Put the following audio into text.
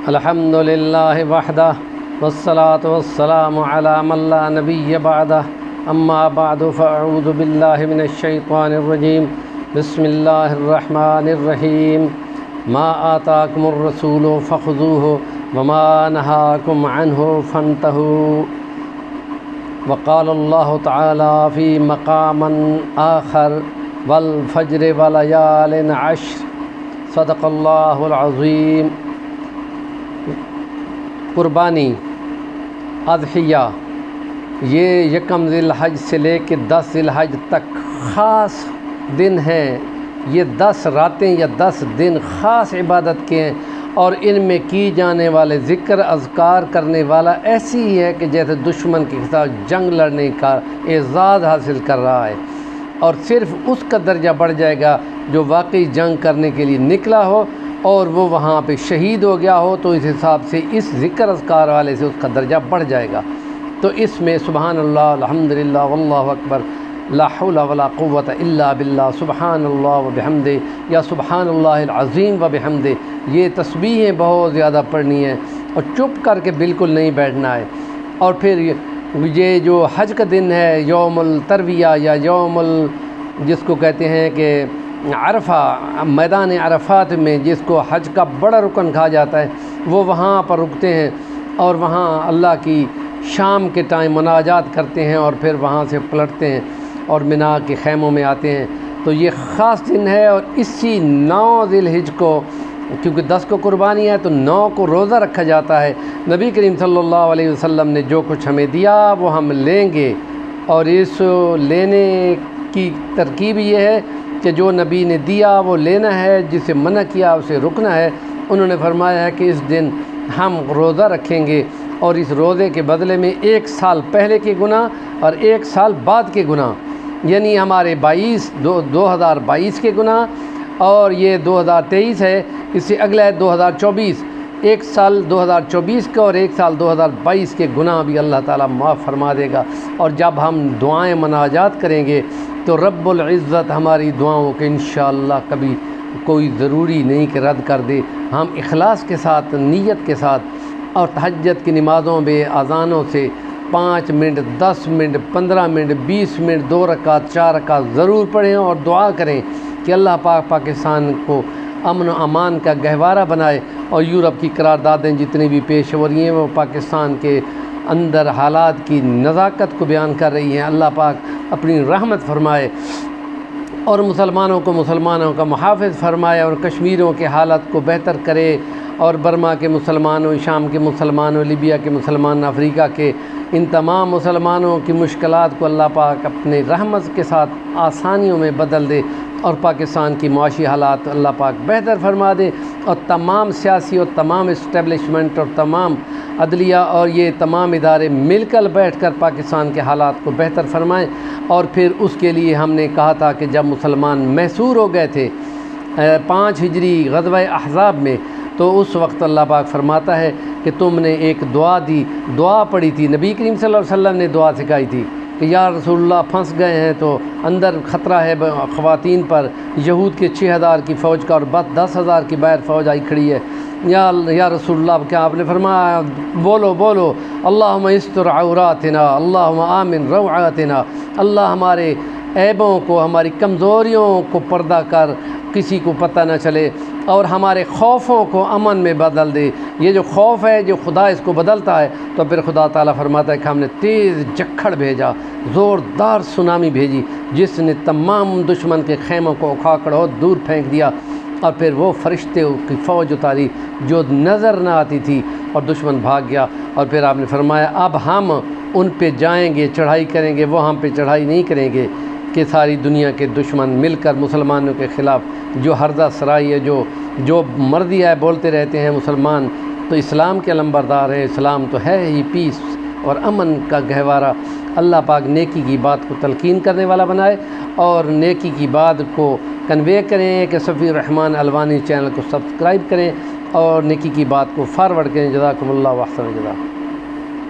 الحمد للہ وحدہ والصلاة والسلام علی من لا نبی بعدہ اما بعد فاعوذ باللہ من الشیطان الرجیم بسم اللہ الرحمن الرحیم ما آتاکم الرسول فخذوہ وما نہاکم عنہ فانتہوا وقال اللہ تعالی فی مقام آخر والفجر ولیال عشر صدق اللہ العظیم۔ قربانی اضحیہ یہ یکم ذی الحج سے لے کے 10 ذی الحج تک خاص دن ہیں۔ یہ 10 راتیں یا 10 دن خاص عبادت کے ہیں، اور ان میں کی جانے والے ذکر اذکار کرنے والا ایسی ہی ہے کہ جیسے دشمن کے خلاف جنگ لڑنے کا اعزاز حاصل کر رہا ہے، اور صرف اس کا درجہ بڑھ جائے گا جو واقعی جنگ کرنے کے لیے نکلا ہو اور وہ وہاں پہ شہید ہو گیا ہو، تو اس حساب سے اس ذکر اذکار والے سے اس کا درجہ بڑھ جائے گا۔ تو اس میں سبحان اللہ، الحمدللہ، واللہ اکبر، لا حول ولا قوت الا باللہ، سبحان اللہ و بحمدہ، یا سبحان اللہ العظیم و بحمدہ، یہ تسبیحیں بہت زیادہ پڑھنی ہیں اور چپ کر کے بالکل نہیں بیٹھنا ہے۔ اور پھر یہ جو حج کا دن ہے، یوم الترویہ یا جس کو کہتے ہیں کہ عرفہ، میدان عرفات میں جس کو حج کا بڑا رکن کہا جاتا ہے، وہ وہاں پر رکتے ہیں اور وہاں اللہ کی شام کے ٹائم مناجات کرتے ہیں اور پھر وہاں سے پلٹتے ہیں اور مینا کے خیموں میں آتے ہیں۔ تو یہ خاص دن ہے، اور اسی 9 ذی الحج کو، کیونکہ 10 کو قربانی ہے تو 9 کو روزہ رکھا جاتا ہے۔ نبی کریم صلی اللہ علیہ وسلم نے جو کچھ ہمیں دیا وہ ہم لیں گے، اور اس لینے کی ترکیب یہ ہے کہ جو نبی نے دیا وہ لینا ہے، جسے منع کیا اسے رکنا ہے۔ انہوں نے فرمایا ہے کہ اس دن ہم روزہ رکھیں گے، اور اس روزے کے بدلے میں 1 سال پہلے کے گناہ اور 1 سال بعد کے گناہ، یعنی ہمارے 2022 کے گناہ، اور یہ 2023 ہے، اس سے اگلا ہے 2024، 1 سال 2024 کا اور 1 سال 2022 کے گناہ بھی اللہ تعالیٰ معاف فرما دے گا۔ اور جب ہم دعائیں مناجات کریں گے تو رب العزت ہماری دعاؤں کے انشاءاللہ کبھی کوئی ضروری نہیں کہ رد کر دے۔ ہم اخلاص کے ساتھ، نیت کے ساتھ، اور تہجد کی نمازوں میں اذانوں سے 5 منٹ، 10 منٹ، 15 منٹ، 20 منٹ، 2 رکعت، 4 رکعت ضرور پڑھیں اور دعا کریں کہ اللہ پاک پاکستان کو امن و امان کا گہوارہ بنائے، اور یورپ کی قراردادیں جتنی بھی پیش ہو رہی ہیں وہ پاکستان کے اندر حالات کی نزاکت کو بیان کر رہی ہیں۔ اللہ پاک اپنی رحمت فرمائے اور مسلمانوں کا محافظ فرمائے، اور کشمیریوں کے حالت کو بہتر کرے، اور برما کے مسلمانوں، شام کے مسلمانوں، لیبیا کے مسلمان، افریقہ کے ان تمام مسلمانوں کی مشکلات کو اللہ پاک اپنے رحمت کے ساتھ آسانیوں میں بدل دے، اور پاکستان کی معاشی حالات اللہ پاک بہتر فرما دے، اور تمام سیاسی اور تمام اسٹیبلشمنٹ اور تمام عدلیہ اور یہ تمام ادارے مل کر بیٹھ کر پاکستان کے حالات کو بہتر فرمائیں۔ اور پھر اس کے لیے ہم نے کہا تھا کہ جب مسلمان محصور ہو گئے تھے 5 ہجری غزوہ احزاب میں، تو اس وقت اللہ پاک فرماتا ہے کہ تم نے ایک دعا پڑھی تھی، نبی کریم صلی اللہ علیہ وسلم نے دعا سکھائی تھی کہ یا رسول اللہ پھنس گئے ہیں تو اندر خطرہ ہے خواتین پر، یہود کے 6000 کی فوج کا اور بس 10,000 کی باہر فوج آئی کھڑی ہے، یا رسول اللہ، کیا آپ نے فرمایا بولو اللہم استر عوراتنا، اللہم آمن روعاتنا، اللہ ہمارے عیبوں کو، ہماری کمزوریوں کو پردہ کر، کسی کو پتہ نہ چلے، اور ہمارے خوفوں کو امن میں بدل دے۔ یہ جو خوف ہے، جو خدا اس کو بدلتا ہے، تو پھر خدا تعالیٰ فرماتا ہے کہ ہم نے تیز جکھڑ بھیجا، زوردار سونامی بھیجی، جس نے تمام دشمن کے خیموں کو اکھاڑ اور دور پھینک دیا، اور پھر وہ فرشتے کی فوج اتاری جو نظر نہ آتی تھی، اور دشمن بھاگ گیا۔ اور پھر آپ نے فرمایا اب ہم ان پہ جائیں گے، چڑھائی کریں گے، وہ ہم پہ چڑھائی نہیں کریں گے کہ ساری دنیا کے دشمن مل کر مسلمانوں کے خلاف جو ہردہ سرائی ہے، جو مرضی ہے بولتے رہتے ہیں مسلمان تو اسلام کے علمبردار ہیں، اسلام تو ہے ہی پیس اور امن کا گہوارہ۔ اللہ پاک نیکی کی بات کو تلقین کرنے والا بنائے، اور نیکی کی بات کو کنوے کریں کہ صفی الرحمن الوانی چینل کو سبسکرائب کریں اور نیکی کی بات کو فارورڈ کریں۔ جزاکم اللہ و احسن الجزا۔